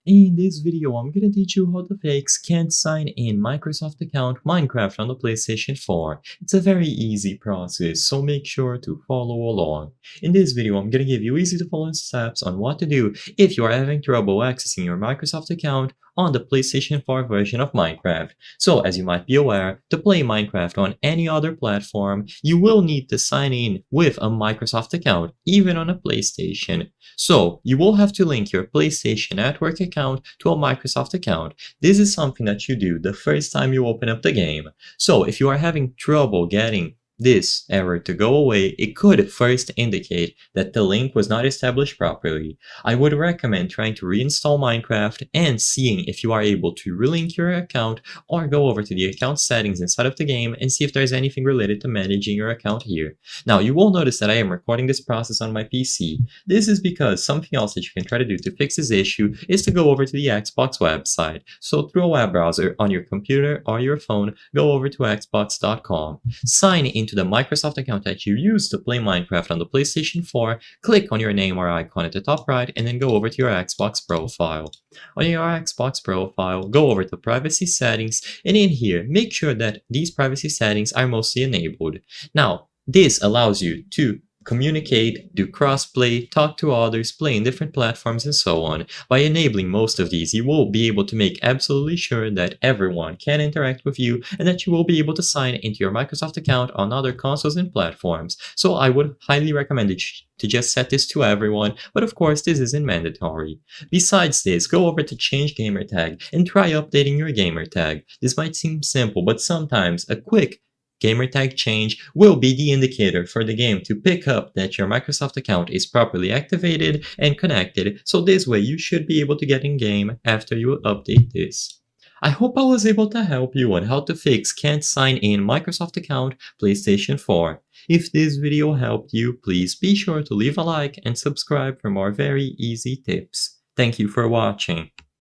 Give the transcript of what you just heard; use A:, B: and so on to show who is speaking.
A: In this video, I'm gonna teach you how to fix can't sign in Microsoft account Minecraft on the PlayStation 4. It's a very easy process, so make sure to follow along. In this video, I'm gonna give you easy to follow steps on what to do if you are having trouble accessing your Microsoft account on the PlayStation 4 version of Minecraft. So, as you might be aware, to play Minecraft on any other platform, you will need to sign in with a Microsoft account, even on a PlayStation. So, you will have to link your PlayStation Network account to a Microsoft account. This is something that you do the first time you open up the game. So, if you are having trouble getting this error to go away, it could first indicate that the link was not established properly. I would recommend trying to reinstall Minecraft and seeing if you are able to relink your account, or go over to the account settings inside of the game and see if there's anything related to managing your account here. Now, you will notice that I am recording this process on my PC. This is because something else that you can try to do to fix this issue is to go over to the Xbox website. So through a web browser on your computer or your phone, go over to xbox.com. Sign into the Microsoft account that you used to play Minecraft on the PlayStation 4, click on your name or icon at the top right, and then go over to your Xbox profile. On your Xbox profile, go over to privacy settings, and in here, make sure that these privacy settings are mostly enabled. Now, this allows you to communicate, do crossplay, talk to others, play in different platforms, and so on. By enabling most of these, you will be able to make absolutely sure that everyone can interact with you and that you will be able to sign into your Microsoft account on other consoles and platforms. So I would highly recommend it to just set this to everyone, but of course this isn't mandatory. Besides this, go over to change gamertag and try updating your gamertag. This might seem simple, but sometimes a quick gamertag change will be the indicator for the game to pick up that your Microsoft account is properly activated and connected, so this way you should be able to get in game after you update this. I hope I was able to help you on how to fix can't sign in Microsoft account PlayStation 4. If this video helped you, please be sure to leave a like and subscribe for more very easy tips. Thank you for watching.